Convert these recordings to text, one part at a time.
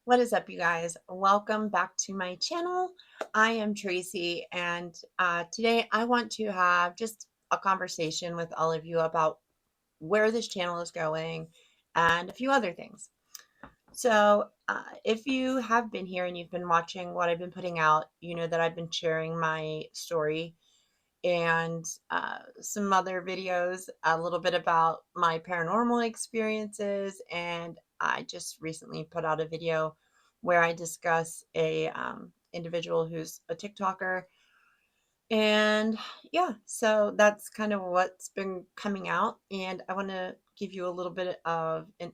What is up, you guys? Welcome back to my channel. I am Tracy, and today I want to have just a conversation with all of you about where this channel is going and a few other things. So, if you have been here and you've been watching what I've been putting out, you know that I've been sharing my story and some other videos, a little bit about my paranormal experiences. And I just recently put out a video where I discuss a individual who's a TikToker. And yeah, so that's kind of what's been coming out. And I want to give you a little bit of an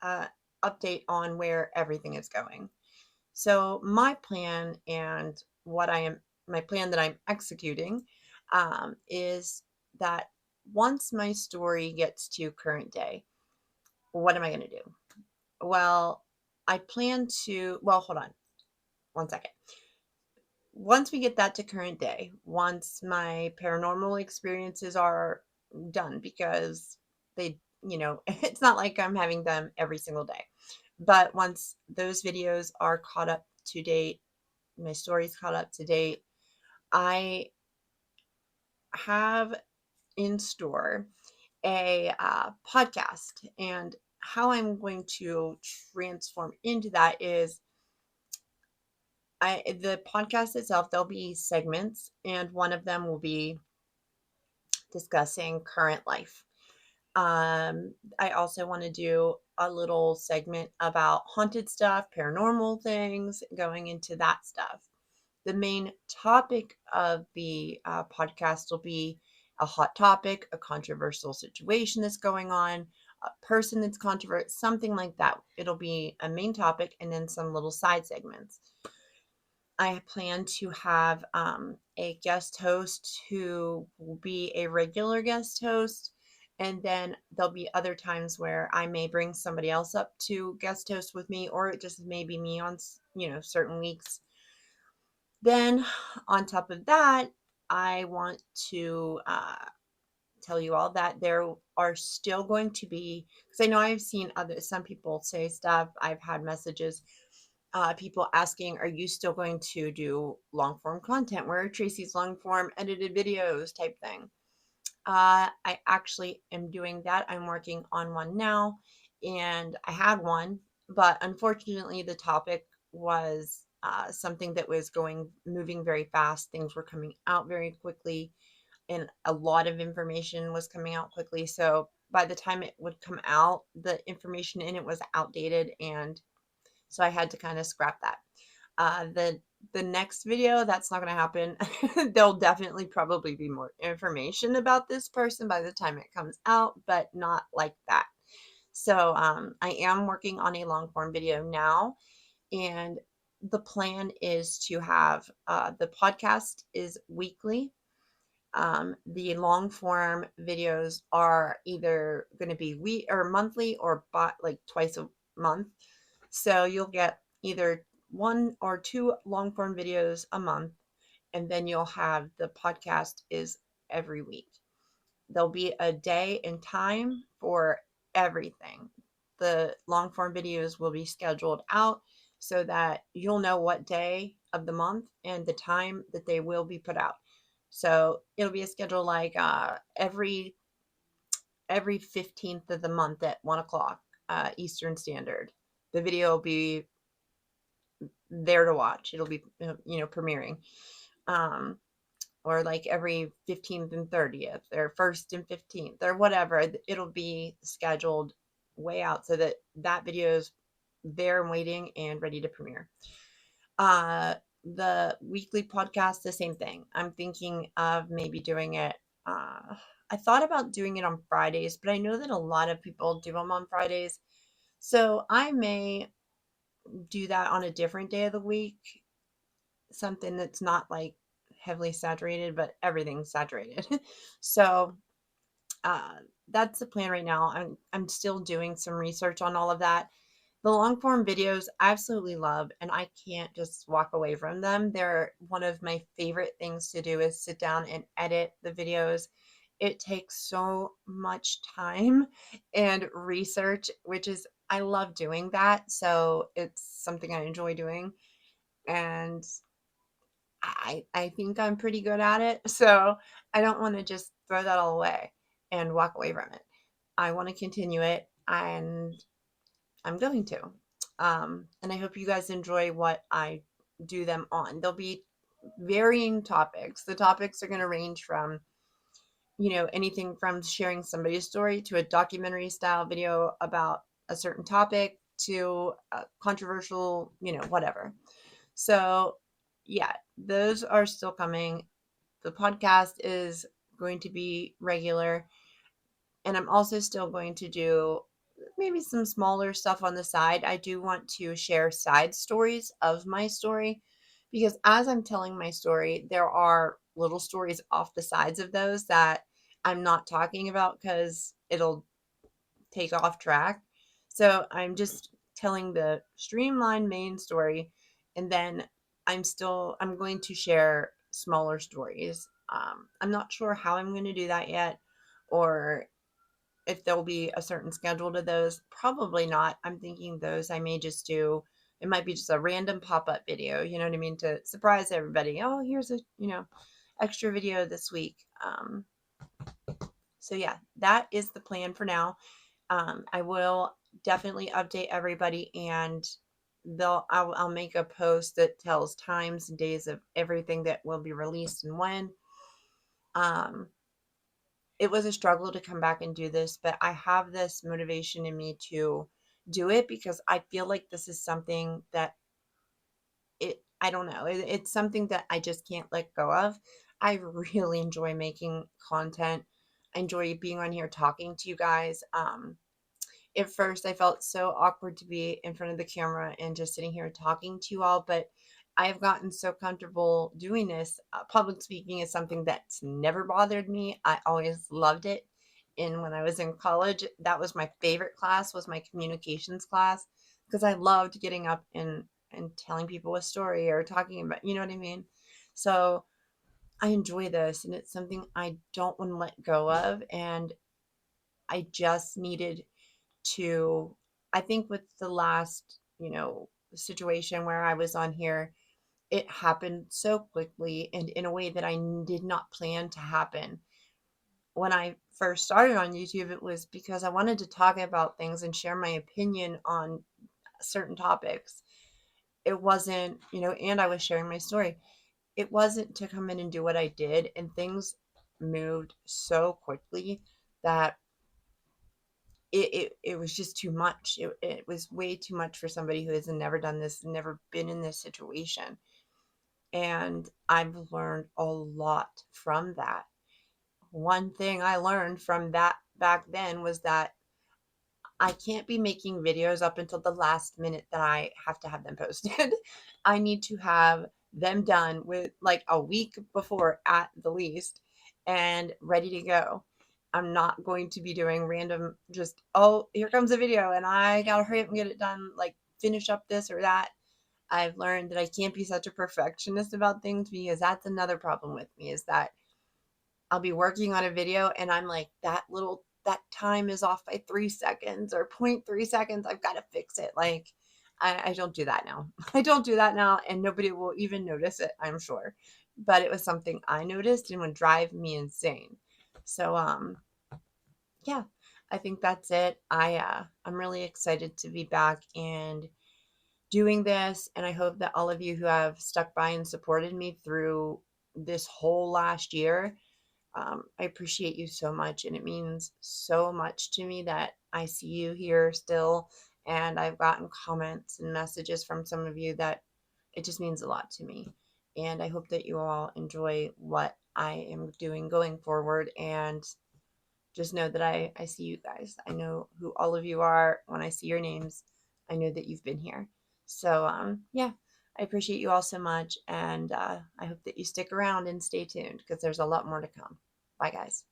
uh, update on where everything is going. So my plan and what I am, my plan that I'm executing is that once my story gets to current day, what am I going to do? Well, hold on one second. Once we get that to current day, once my paranormal experiences are done, because it's not like I'm having them every single day. But once those videos are caught up to date, my story's caught up to date, I have in store a podcast. And how I'm going to transform into that is the podcast itself, there'll be segments, and one of them will be discussing current life. I also want to do a little segment about haunted stuff, paranormal things, going into that stuff. The main topic of the podcast will be a hot topic, a controversial situation that's going on, a person that's controversial, something like that. It'll be a main topic and then some little side segments. I plan to have a guest host who will be a regular guest host. And then there'll be other times where I may bring somebody else up to guest host with me, or it just may be me on, certain weeks. Then, on top of that, I want to tell you all that there are still going to be, because I know I've seen some people say stuff. I've had messages, people asking, "Are you still going to do long form content? Where are Tracy's long form edited videos?" type thing. I actually am doing that. I'm working on one now, and I had one, but unfortunately, the topic was something that was moving very fast. Things were coming out very quickly, and a lot of information was coming out quickly. So by the time it would come out, the information in it was outdated, and so I had to kind of scrap that. The next video, that's not going to happen. There'll definitely probably be more information about this person by the time it comes out, but not like that. So I am working on a long form video now, and the plan is to have the podcast is weekly. The long form videos are either going to be week or monthly, or like twice a month. So you'll get either one or two long form videos a month, and then you'll have the podcast is every week. There'll be a day and time for everything. The long form videos will be scheduled out so that you'll know what day of the month and the time that they will be put out. So it'll be a schedule like every 15th of the month at 1 o'clock Eastern Standard. The video will be there to watch. It'll be premiering, um, or like every 15th and 30th, or 1st and 15th, or whatever. It'll be scheduled way out so that that video is there and waiting and ready to premiere. The weekly podcast, the same thing. I'm thinking of maybe doing it. I thought about doing it on Fridays, but I know that a lot of people do them on Fridays. So I may do that on a different day of the week, something that's not like heavily saturated, but everything's saturated. So uh, that's the plan right now. I'm still doing some research on all of that. The long form videos I absolutely love, and I can't just walk away from them. They're one of my favorite things to do is sit down and edit the videos. It takes so much time and research, which is I love doing that. So it's something I enjoy doing. And I think I'm pretty good at it. So I don't want to just throw that all away and walk away from it. I want to continue it, and I'm going to. And I hope you guys enjoy what I do them on. There'll be varying topics. The topics are going to range from, anything from sharing somebody's story to a documentary style video about a certain topic to a controversial, whatever. So, yeah, those are still coming. The podcast is going to be regular, and I'm also still going to do maybe some smaller stuff on the side. I do want to share side stories of my story because as I'm telling my story, there are little stories off the sides of those that I'm not talking about because it'll take off track. So I'm just telling the streamlined main story, and then I'm going to share smaller stories. I'm not sure how I'm going to do that yet, or if there'll be a certain schedule to those. Probably not. I'm thinking those I may just do. It might be just a random pop-up video, you know what I mean, to surprise everybody. Oh, here's a extra video this week. So yeah, that is the plan for now. I will definitely update everybody, and I'll make a post that tells times and days of everything that will be released and when. Um, it was a struggle to come back and do this, but I have this motivation in me to do it because I feel like this is something that I don't know, it's something that I just can't let go of. I really enjoy making content. I enjoy being on here talking to you guys. At first I felt so awkward to be in front of the camera and just sitting here talking to you all, but I have gotten so comfortable doing this. Public speaking is something that's never bothered me. I always loved it. And when I was in college, that was my favorite class, was my communications class, because I loved getting up and telling people a story or talking about, you know what I mean? So I enjoy this, and it's something I don't want to let go of. And I just needed to, I think with the last, situation where I was on here, it happened so quickly and in a way that I did not plan to happen. When I first started on YouTube, it was because I wanted to talk about things and share my opinion on certain topics. It wasn't, and I was sharing my story. It wasn't to come in and do what I did, and things moved so quickly that it was just too much. It was way too much for somebody who has never done this, never been in this situation. And I've learned a lot from that. One thing I learned from that back then was that I can't be making videos up until the last minute that I have to have them posted. I need to have them done with like a week before at the least and ready to go. I'm not going to be doing random, just, oh, here comes a video and I gotta hurry up and get it done, like finish up this or that. I've learned that I can't be such a perfectionist about things because that's another problem with me, is that I'll be working on a video and I'm like, that time is off by 3 seconds or 0.3 seconds. I've got to fix it. Like, I don't do that now. I don't do that now, and nobody will even notice it, I'm sure. But it was something I noticed and would drive me insane. So, yeah, I think that's it. I'm really excited to be back and doing this, and I hope that all of you who have stuck by and supported me through this whole last year, I appreciate you so much, and it means so much to me that I see you here still. And I've gotten comments and messages from some of you that it just means a lot to me. And I hope that you all enjoy what I am doing going forward. And just know that I see you guys. I know who all of you are. When I see your names, I know that you've been here. So, yeah, I appreciate you all so much. And I hope that you stick around and stay tuned because there's a lot more to come. Bye, guys.